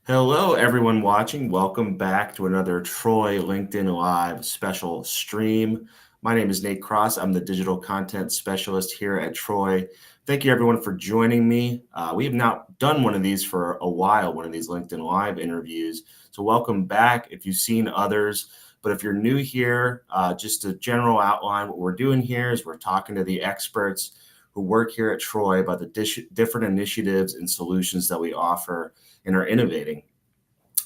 Hello, everyone watching. Welcome back to another Troy LinkedIn Live special stream. My name is Nate Cross. I'm the digital content specialist here at Troy. Thank you, everyone, for joining me. We have not done one of these for a while, one of these LinkedIn Live interviews. So, welcome back if you've seen others. But if you're new here, just a general outline, what we're doing here is we're talking to the experts who work here at Troy about the different initiatives and solutions that we offer and are innovating.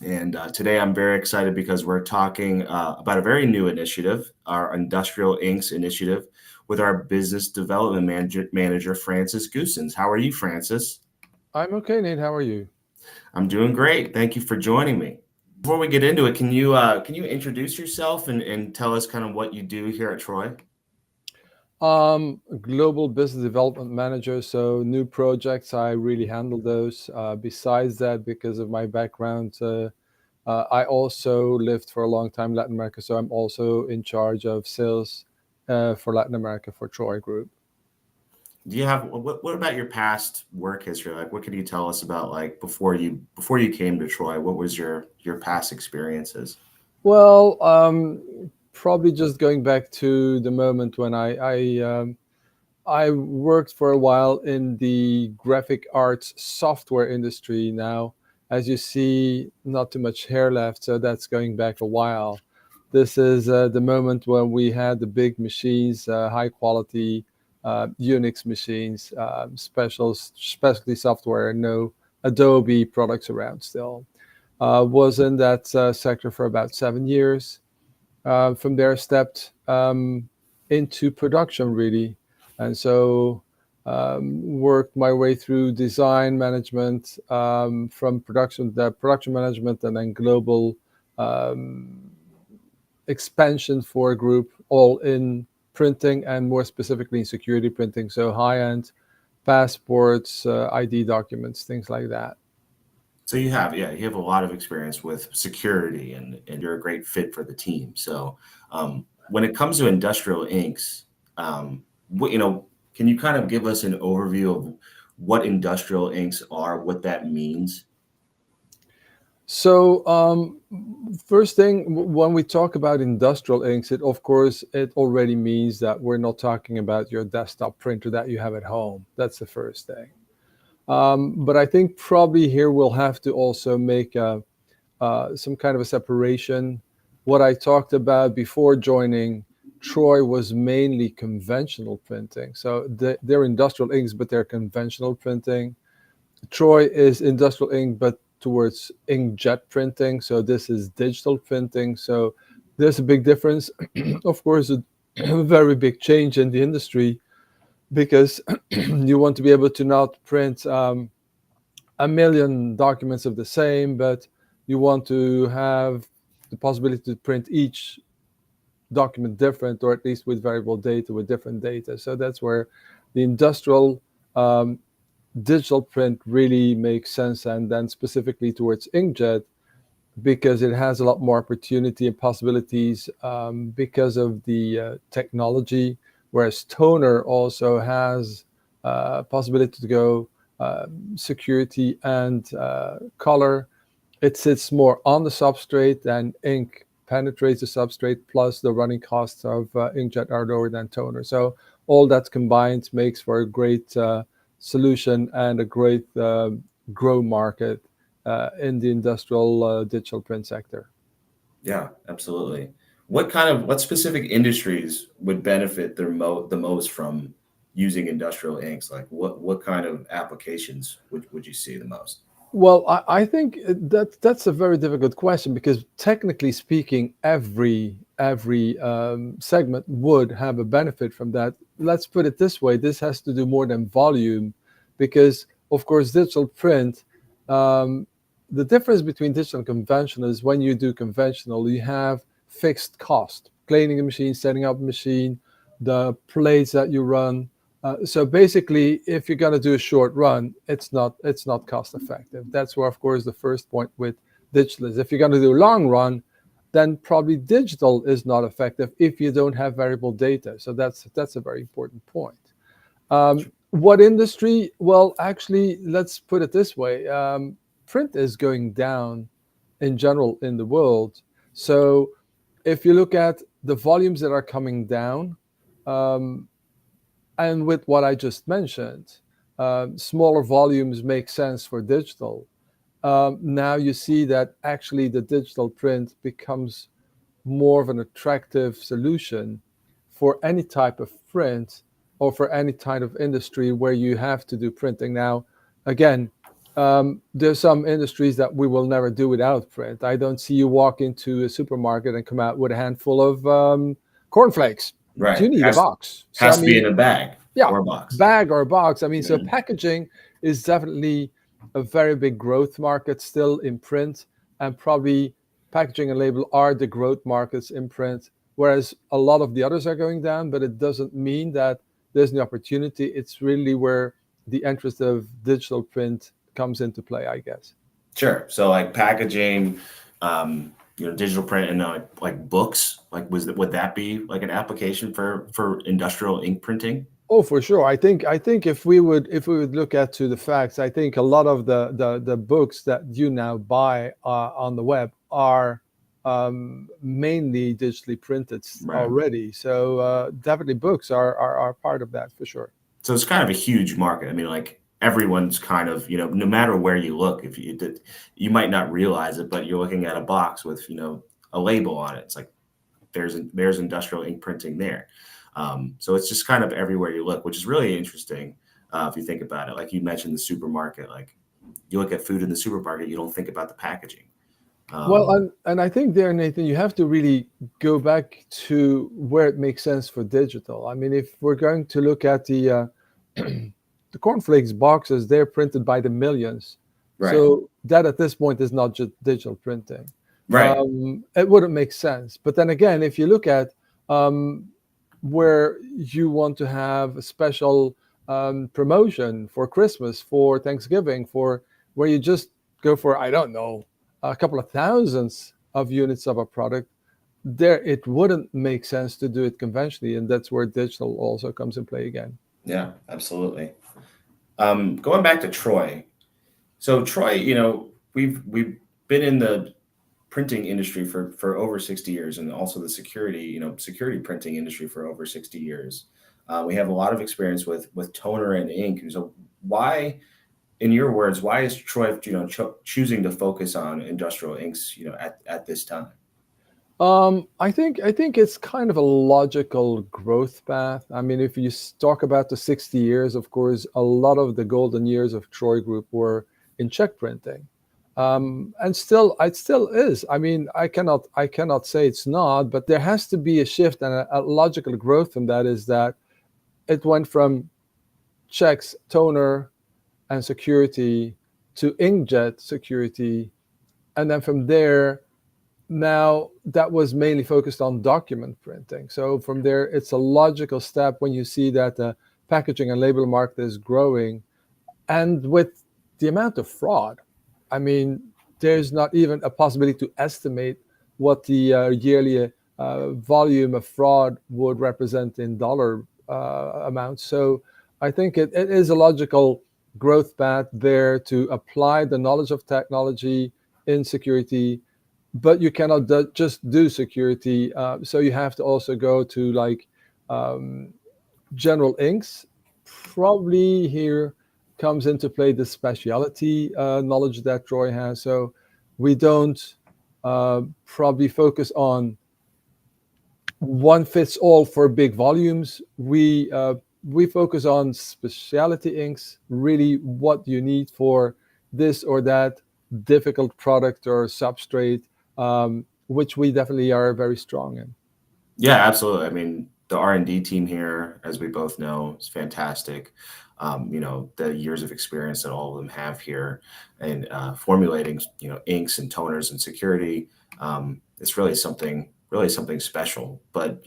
And today I'm very excited because we're talking about a very new initiative, our Industrial Inks initiative, with our business development manager, Francis Goossens. How are you, Francis? I'm okay, Nate. How are you? I'm doing great. Thank you for joining me. Before we get into it, can you introduce yourself and tell us kind of what you do here at Troy? Global business development manager. So new projects, I really handle those. Besides that, because of my background, I also lived for a long time in Latin America. So I'm also in charge of sales for Latin America for Troy Group. Do you have what about your past work history? Like, what could you tell us about like before you came to Troy? What was your past experiences? Well, probably just going back to the moment when I worked for a while in the graphic arts software industry. Now, as you see, not too much hair left, so that's going back a while. This is the moment when we had the big machines, high quality Unix machines, specialty software, no Adobe products around still. Was in that sector for about 7 years. From there, stepped into production really, and so worked my way through design management, from production management, and then global um, expansion for a group, all in printing and more specifically in security printing. So high end passports, ID documents, things like that. So you have a lot of experience with security and you're a great fit for the team. So when it comes to industrial inks, what can you kind of give us an overview of what industrial inks are, what that means? So, first thing, when we talk about industrial inks, it of course it already means that we're not talking about your desktop printer that you have at home. That's the first thing. But I think probably here we'll have to also make some kind of a separation. What I talked about before joining Troy was mainly conventional printing. So they're industrial inks, but they're conventional printing. Troy is industrial ink, but towards inkjet printing. So this is digital printing. So there's a big difference. Of course, a very big change in the industry because you want to be able to not print a million documents of the same, but you want to have the possibility to print each document different, or at least with variable data, with different data. So that's where the industrial digital print really makes sense, and then specifically towards inkjet because it has a lot more opportunity and possibilities because of the technology, whereas toner also has possibility to go security and color. It sits more on the substrate, and ink penetrates the substrate, plus the running costs of inkjet are lower than toner. So all that combined makes for a great solution and a great grow market in the industrial digital print sector. Yeah, absolutely. What specific industries would benefit the most from using industrial inks? Like what kind of applications would you see the most? Well, I think that's a very difficult question because technically speaking, every segment would have a benefit from that. Let's put it this way: this has to do more than volume, because of course digital print. Um, the difference between digital and conventional is when you do conventional, you have fixed cost, cleaning a machine, setting up a machine, the plates that you run. So basically, if you're going to do a short run, it's not cost effective. That's where, of course, the first point with digital is. If you're going to do a long run, then probably digital is not effective if you don't have variable data. So that's a very important point. What industry? Well, actually, let's put it this way. print is going down in general in the world. So if you look at the volumes that are coming down, um, and with what I just mentioned, smaller volumes make sense for digital. Now you see that actually the digital print becomes more of an attractive solution for any type of print or for any kind of industry where you have to do printing. Now, again, there's some industries that we will never do without print. I don't see you walk into a supermarket and come out with a handful of cornflakes. Right. You need a box. So, I Has to be in mean, a bag yeah, or a box. bag or box. I mean, so Yeah. packaging is definitely a very big growth market still in print, and probably packaging and label are the growth markets in print, whereas a lot of the others are going down, but it doesn't mean that there's no opportunity. It's really where the interest of digital print comes into play, I guess. Sure. So like packaging, digital print, and like books. Like, would that be like an application for industrial ink printing? Oh, for sure. I think if we would look at to the facts, I think a lot of the books that you now buy on the web are mainly digitally printed Right. already. So definitely books are part of that for sure. So it's kind of a huge market. I mean, like everyone's kind of, no matter where you look, if you did, you might not realize it, but you're looking at a box with, a label on it. It's like there's industrial ink printing there. So it's just kind of everywhere you look, which is really interesting if you think about it. Like you mentioned, the supermarket. Like you look at food in the supermarket, you don't think about the packaging. Well, Um, and I think there, Nathan, you have to really go back to where it makes sense for digital. I mean, if we're going to look at the cornflakes boxes, they're printed by the millions. right, So that at this point is not just digital printing. right, It wouldn't make sense. But then again, if you look at um, where you want to have a special promotion for Christmas, for Thanksgiving, for where you just go for, I don't know, a couple of thousands of units of a product, there it wouldn't make sense to do it conventionally. And that's where digital also comes in play again. yeah, absolutely. Going back to Troy. So Troy, we've been in the printing industry for over 60 years, and also the security printing industry for over 60 years. We have a lot of experience with toner and ink. So why, in your words, why is Troy, choosing to focus on industrial inks, at this time? I think it's kind of a logical growth path. I mean, if you talk about the 60 years, of course, a lot of the golden years of Troy Group were in check printing, and still, it still is. I mean, I cannot say it's not, but there has to be a shift and a logical growth from that. Is that it went from checks, toner, and security to inkjet security, and then from there now that was mainly focused on document printing. So from there, it's a logical step when you see that the packaging and label market is growing, and with the amount of fraud, I mean, there's not even a possibility to estimate what the yearly volume of fraud would represent in dollar amounts. So I think it is a logical growth path there to apply the knowledge of technology in security, but you cannot just do security. So you have to also go to like um, general inks. Probably here comes into play the specialty knowledge that Troy has. So we don't probably focus on one fits all for big volumes. We focus on specialty inks, really what you need for this or that difficult product or substrate, which we definitely are very strong in. Yeah, absolutely. I mean, the R&D team here, as we both know, is fantastic. The years of experience that all of them have here and formulating, inks and toners and security, it's really something special. But,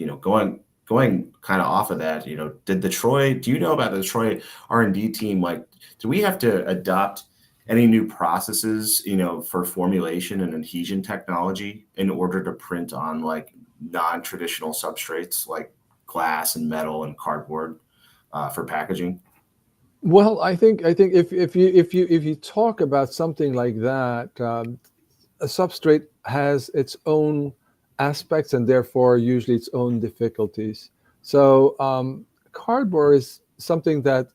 going kind of off of that, do you know about the Troy R&D team? Like, do we have to adopt any new processes, for formulation and adhesion technology in order to print on like non-traditional substrates like glass and metal and cardboard for packaging? Well, I think if you talk about something like that, a substrate has its own aspects and therefore usually its own difficulties. So cardboard is something that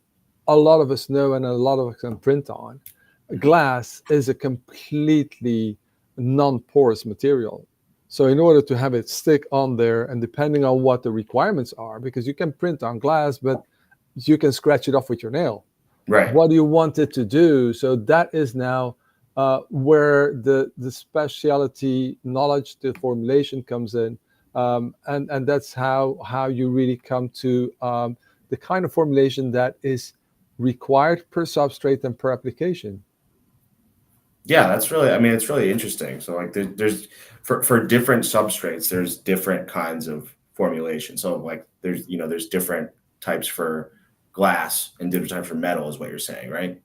a lot of us know and a lot of us can print on. Mhm. Glass is a completely non-porous material. So in order to have it stick on there, and depending on what the requirements are, because you can print on glass, but you can scratch it off with your nail. Right. What do you want it to do? So that is now where the specialty knowledge, the formulation comes in, and that's how you really come to the kind of formulation that is required per substrate and per application. Yeah, that's really, I mean, it's really interesting. So like there's for different substrates, there's different kinds of formulation. So like there's, there's different types for glass and different types for metal is what you're saying, right?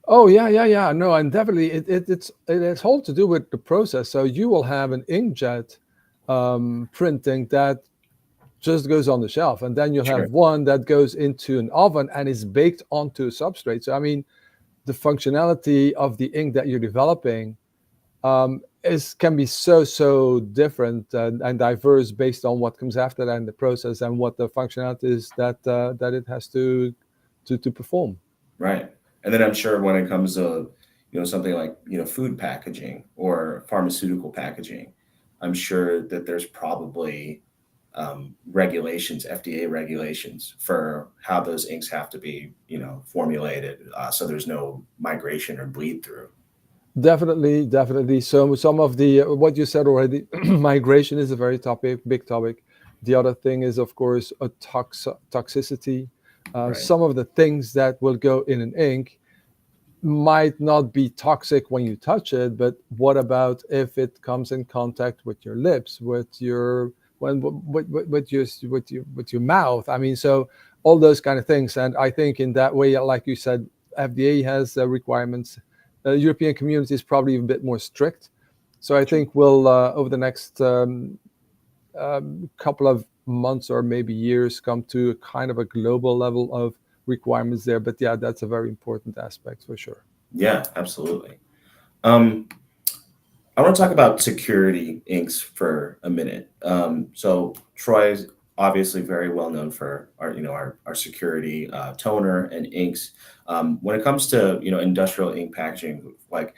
Oh yeah, yeah, yeah. No, and definitely it has all to do with the process. So you will have an inkjet printing that just goes on the shelf, and then you'll have Sure. one that goes into an oven and is baked onto a substrate. So I mean, the functionality of the ink that you're developing is can be so different and diverse based on what comes after that in the process and what the functionality is that it has to perform. Right. And then I'm sure when it comes to, something like, food packaging or pharmaceutical packaging, I'm sure that there's probably regulations, FDA regulations for how those inks have to be, formulated, so there's no migration or bleed through. Definitely, definitely. So some of the what you said already, migration is a very big topic. The other thing is, of course, a toxicity. Right. Some of the things that will go in an ink might not be toxic when you touch it, but what about if it comes in contact with your lips, with your when with your mouth? I mean, so all those kind of things. And I think in that way, like you said, FDA has requirements. European community is probably a bit more strict. So I Sure. think we'll over the next couple of months or maybe years come to a kind of a global level of requirements there. But yeah, that's a very important aspect for sure. Yeah, absolutely. Um, I want to talk about security inks for a minute. So Troy is obviously very well known for our security toner and inks. When it comes to industrial ink packaging, like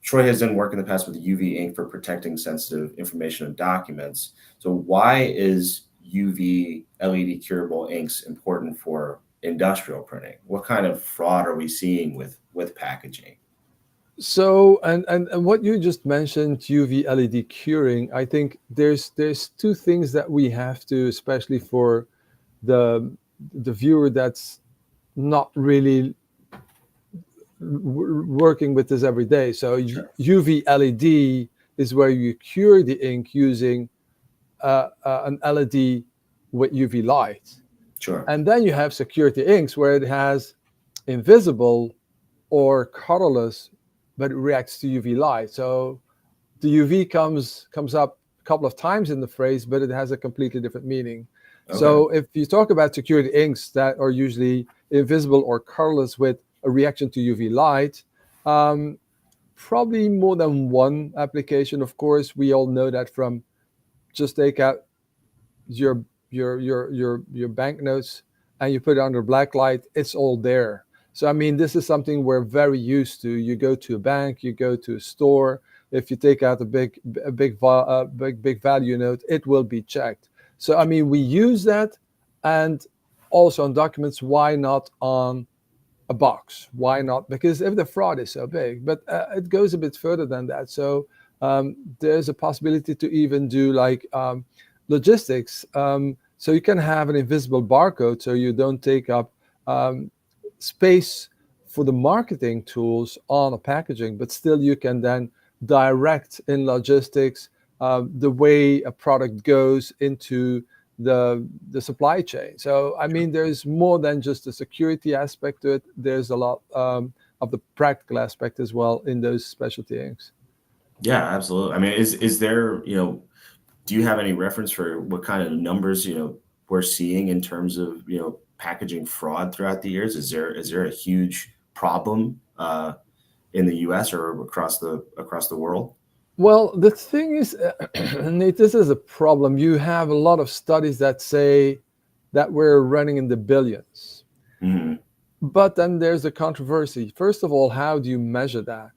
Troy has done work in the past with UV ink for protecting sensitive information and documents. So why is UV LED curable inks important for industrial printing? What kind of fraud are we seeing with packaging? So, and what you just mentioned, UV LED curing, I think there's two things that we have to, especially for the the viewer that's not really working with this every day. So Sure. UV LED is where you cure the ink using an LED with UV light, Sure. and then you have security inks where it has invisible or colorless, but it reacts to UV light. So the UV comes up a couple of times in the phrase, but it has a completely different meaning. Okay. So if you talk about security inks that are usually invisible or colorless with a reaction to UV light, um, probably more than one application. Of course, we all know that from just take out your your banknotes and you put it under black light, it's all there. So I mean, this is something we're very used to. You go to a bank, you go to a store. If you take out a big value note, it will be checked. So I mean, we use that, and also on documents. Why not on a box? Why not? Because if the fraud is so big, but it goes a bit further than that. So there's a possibility to even do like logistics. So you can have an invisible barcode, so you don't take up um, space for the marketing tools on a packaging, but still you can then direct in logistics the way a product goes into the supply chain. So I mean, there's more than just the security aspect to it. There's a lot of the practical aspect as well in those specialty inks. Yeah, absolutely. I mean, is there, do you have any reference for what kind of numbers, we're seeing in terms of, packaging fraud throughout the years? Is there a huge problem in the U.S. or across the world? Well, the thing is, Nate, this is a problem. You have a lot of studies that say that we're running in the billions. Hmm. But then there's a controversy. First of all, how do you measure that?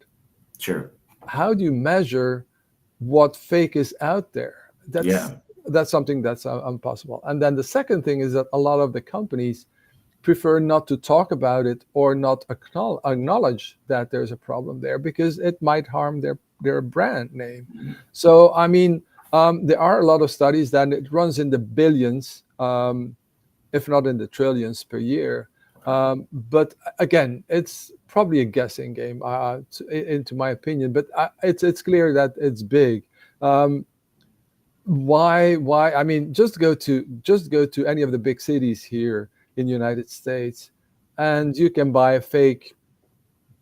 Sure. How do you measure what fake is out there? That's Yeah. that's something that's impossible. And then the second thing is that a lot of the companies prefer not to talk about it or not acknowledge that there's a problem there because it might harm their brand name. Mhm. So I mean, there are a lot of studies that it runs in the billions, if not in the trillions per year. Wow. But again, it's probably a guessing game, into my opinion. But it's clear that it's big. Um, why? Why? I mean, just go to any of the big cities here in the United States, and you can buy a fake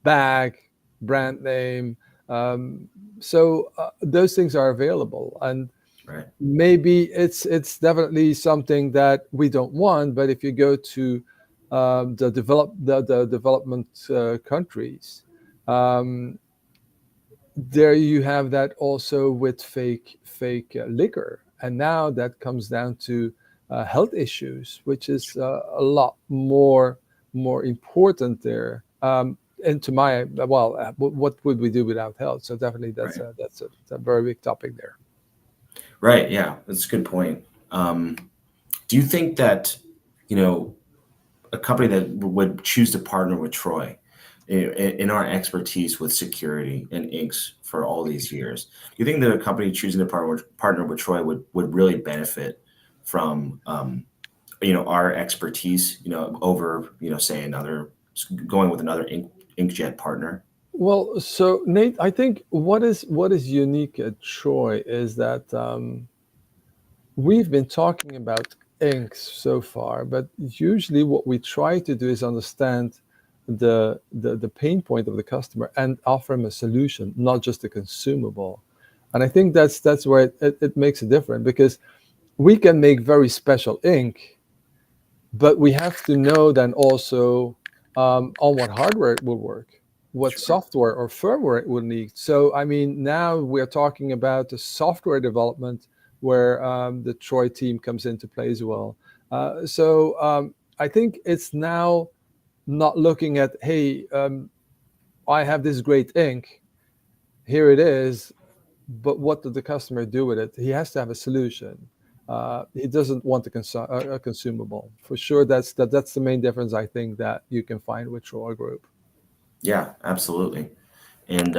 bag, brand name. Um, so those things are available, and Right. maybe it's definitely something that we don't want. But if you go to the development countries, um, there you have that also with fake liquor, and now that comes down to health issues, which is a lot more important there. And to my well, what would we do without health? So definitely Right. that's a very big topic there. Right. Yeah, that's a good point. Um, do you think that, you know, a company that would choose to partner with Troy in our expertise with security and inks for all these years, do you think that a company choosing to partner with Troy would really benefit from our expertise, over, say another going with another inkjet partner? Well, so Nate, I think what is unique at Troy is that we've been talking about inks so far, but usually what we try to do is understand the pain point of the customer and offer them a solution, not just a consumable. And I think that's where it makes a difference because we can make very special ink, but we have to know then also on what hardware it will work, what Sure. software or firmware it will need. So, I mean, now we're talking about the software development where the Troy team comes into play as well. So, I think it's now not looking at, hey, I have this great ink, here it is, but what did the customer do with it? He has to have a solution. He doesn't want a consumable. For sure, that's the main difference I think that you can find with Troy Group. Yeah, absolutely. And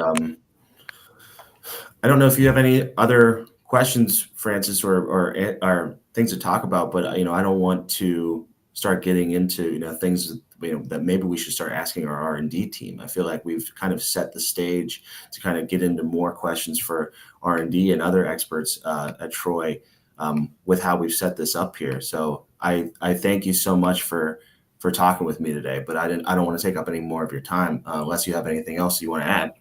I don't know if you have any other questions, Francis, or things to talk about, but I don't want to start getting into things that maybe we should start asking our R&D team. I feel like we've kind of set the stage to kind of get into more questions for R&D and other experts at Troy with how we've set this up here. So I thank you so much for talking with me today, but I don't want to take up any more of your time unless you have anything else you want to add.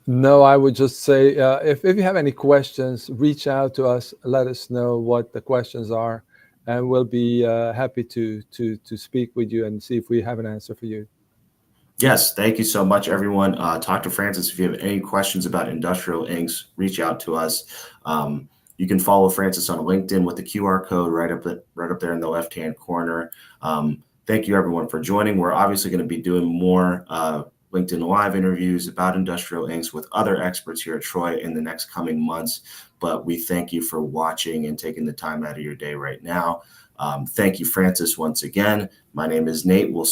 No, I would just say if you have any questions, reach out to us, let us know what the questions are, and we'll be happy to speak with you and see if we have an answer for you. Yes, thank you so much, everyone. Talk to Francis if you have any questions about industrial inks. Reach out to us. You can follow Francis on LinkedIn with the QR code right up there in the left-hand corner. Thank you, everyone, for joining. We're obviously going to be doing more LinkedIn Live interviews about industrial inks with other experts here at Troy in the next coming months. But we thank you for watching and taking the time out of your day right now. Thank you, Francis, once again. My name is Nate. We'll